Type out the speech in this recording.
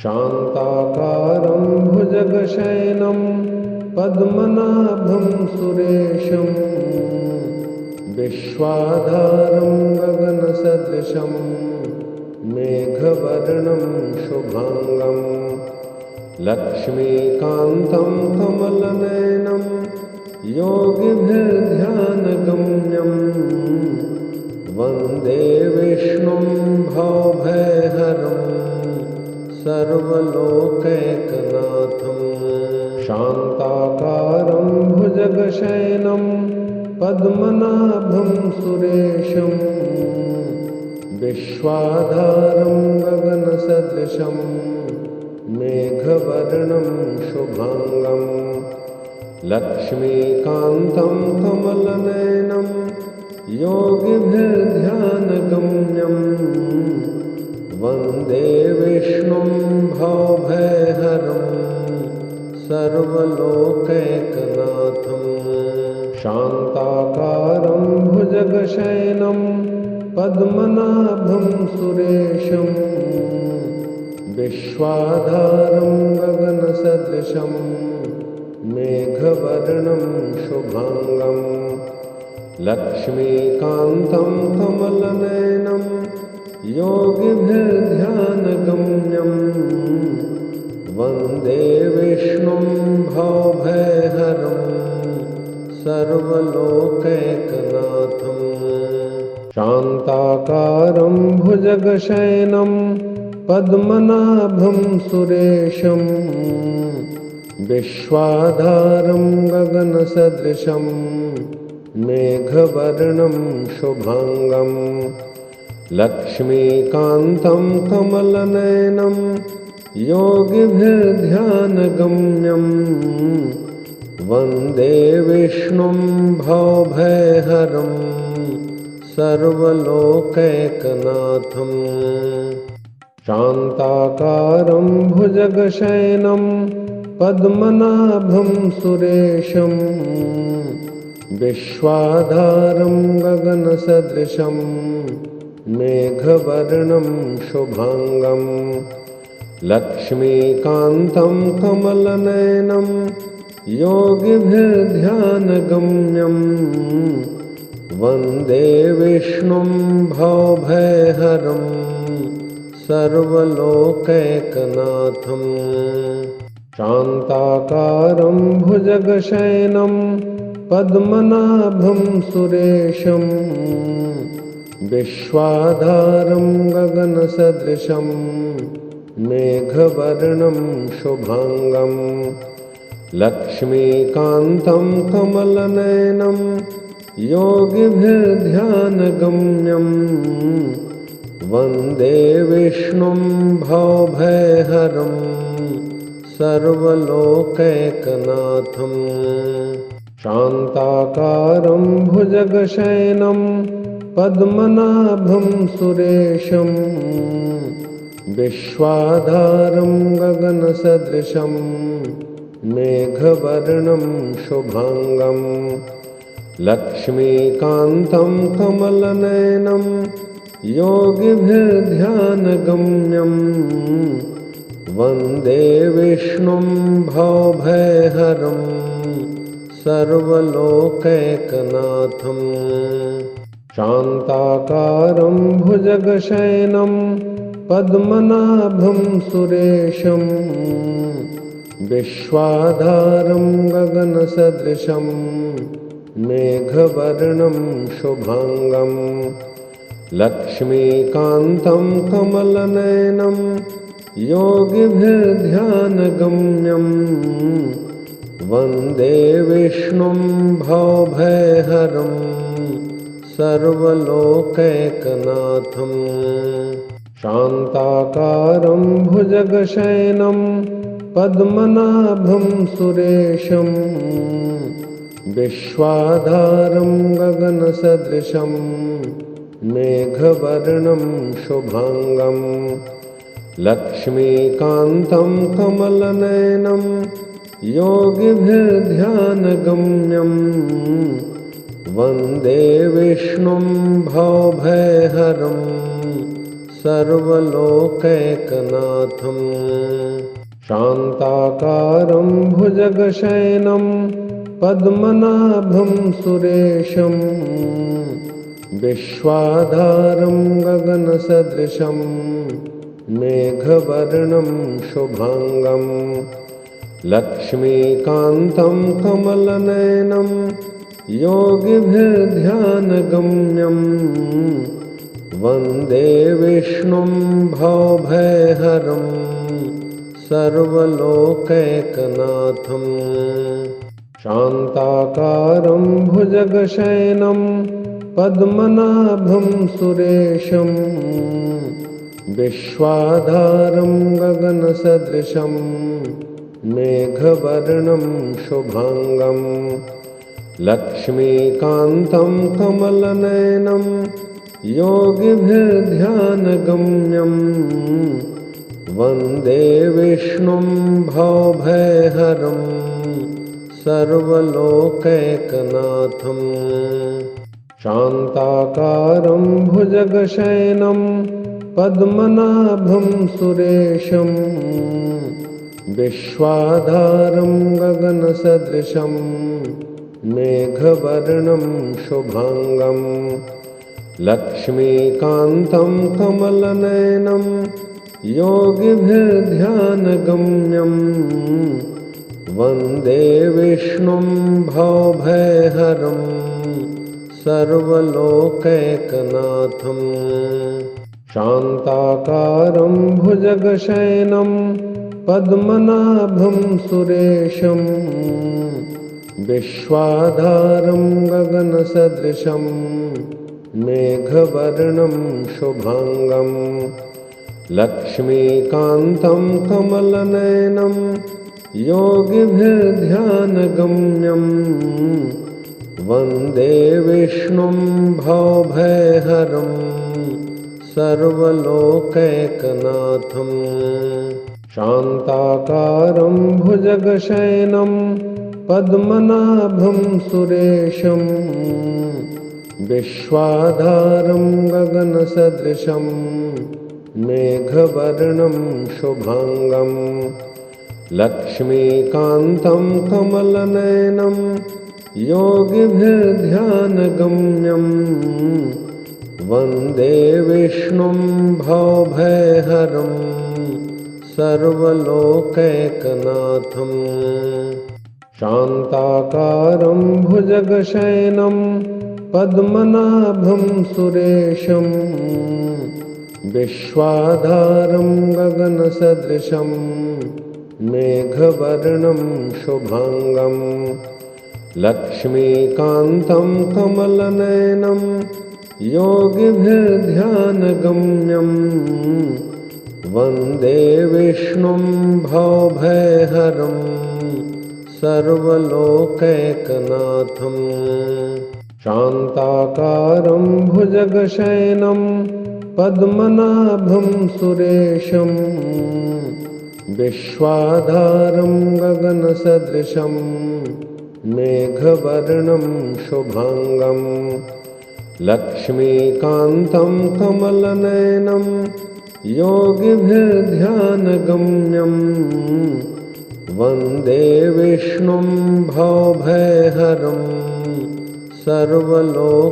शान्ताकारं भुजगशयनं पद्मनाभं सुरेशं विश्वाधारं गगनसदृशं मेघवर्णं शुभांगं लक्ष्मीकान्तं कमलनयनं योगिभिर्ध्यानगम्यं वन्दे विष्णुं भवभयहरं सर्वलोकैकनाथं। शान्ताकारं भुजगशयनं पद्मनाभं सुरेशं विश्वाधारं गगनसदृशं मेघवर्णं शुभांगं लक्ष्मीकान्तं कमलनयनं योगिभिर्ध्यानगम्यं वन्दे विष्णुं भवभयहरं सर्वलोकैकनाथं। शान्ताकारं भुजगशयनं पद्मनाभं सुरेशं विश्वाधारं गगनसदृशं मेघवर्णं शुभांगं लक्ष्मीकान्तं कमलनयनं योगिभिर्ध्यानगम्यं वन्दे विष्णुं भवभयहरं सर्वलोकैकनाथं। शान्ताकारं भुजगशयनं पद्मनाभं सुरेशं विश्वाधारं गगनसदृशं मेघवर्णं शुभांगं लक्ष्मीकान्तं कमलनयनं योगिभिर्ध्यानगम्यं वन्दे विष्णुं भवभयहरं सर्वलोकैकनाथं। शान्ताकारं भुजगशयनं पद्मनाभं सुरेशं विश्वाधारं गगनसदृशं मेघवर्णं शुभांगं लक्ष्मीकान्तं कमलनयनं योगिभिर्ध्यानगम्यं वन्दे विष्णुं भवभयहरं सर्वलोकैकनाथं। शान्ताकारं भुजगशयनं पद्मनाभं सुरेशं विश्वाधारं गगनसदृशं मेघवर्णं शुभांगं लक्ष्मीकान्तं कमलनयनं योगिभिर्ध्यानगम्यं वन्दे विष्णुं भवभयहरं सर्वलोकैकनाथं। शान्ताकारं भुजगशयनं पद्मनाभं सुरेशं विश्वाधारं गगनसदृशं मेघवर्णं शुभांगं लक्ष्मीकान्तं कमलनयनं योगिभिर्ध्यानगम्यं वन्दे विष्णुं भवभयहरं सर्वलोकैकनाथं। शान्ताकारं भुजगशयनं पद्मनाभं सुरेशं विश्वाधारं गगनसदृशं मेघवर्णं शुभांगं लक्ष्मीकान्तं कमलनयनं योगिभिर्ध्यानगम्यं वन्दे विष्णुं भवभयहरं सर्वलोकैकनाथं। शान्ताकारं भुजगशयनं पद्मनाभं सुरेशं विश्वाधारं गगनसदृशं मेघवर्णं शुभांगं लक्ष्मीकान्तं कमलनयनं योगिभिर्ध्यानगम्यं वन्दे विष्णुं भवभयहरं सर्वलोकैकनाथम् शान्ताकारं भुजगशयनं पद्मनाभं सुरेशं विश्वाधारं गगनसदृशं मेघवर्णं शुभांगं लक्ष्मीकान्तं कमलनयनं योगिभिर्ध्यानगम्यं वन्दे विष्णुं भवभयहरं सर्वलोकैकनाथं शान्ताकारं भुजगशयनं पद्मनाभं सुरेशं विश्वाधारं गगनसदृशं मेघवर्णं शुभांगं लक्ष्मीकान्तं कमलनयनं योगिभिर्ध्यानगम्यं वन्दे विष्णुं भवभयहरं सर्वलोकैकनाथं शान्ताकारं भुजगशयनं पद्मनाभं सुरेशं विश्वाधारं गगनसदृशं मेघवर्णं शुभांगं लक्ष्मीकान्तं कमलनयनं योगिभिर्ध्यानगम्यं वन्दे विष्णुं भवभयहरं सर्वलोकैकनाथं शान्ताकारं भुजगशयनं पद्मनाभं सुरेशं विश्वाधारं गगनसदृशं मेघवर्णं शुभांगं लक्ष्मीकान्तं कमलनयनं योगिभिर्ध्यानगम्यं वन्दे विष्णुं भवभयहरं सर्वलोकैकनाथं शान्ताकारं भुजगशयनं पद्मनाभं सुरेशं विश्वाधारं गगनसदृशं मेघवर्णं शुभांगं लक्ष्मीकान्तं कमलनयनं योगिभिर्ध्यानगम्यं वन्दे विष्णुं भवभयहरं सर्वलोकैकनाथं शान्ताकारं भुजगशयनं पद्मनाभं सुरेशं विश्वाधारं गगनसदृशं मेघवर्णं शुभांगं लक्ष्मीकान्तं कमलनयनं योगिभिर्ध्यानगम्यं वन्दे विष्णुं भवभयहरं सर्वलोकैकनाथं शान्ताकारं भुजगशयनं पद्मनाभं सुरेशं विश्वाधारं गगनसदृशं मेघवर्णं शुभांगं लक्ष्मीकान्तं कमलनयनं योगिभिर्ध्यानगम्यं वन्दे विष्णुं भवभयहरं सर्वलोकैकनाथं शान्ताकारं भुजगशयनं शान्ताकारं भुजगशयनं पद्मनाभं सुरेशं विश्वाधारं गगनसदृशं मेघवर्णं शुभांगं लक्ष्मीकान्तं कमलनयनं योगिभिर्ध्यानगम्यं वन्दे विष्णुं भवभयहरं सर्वलोकैकनाथं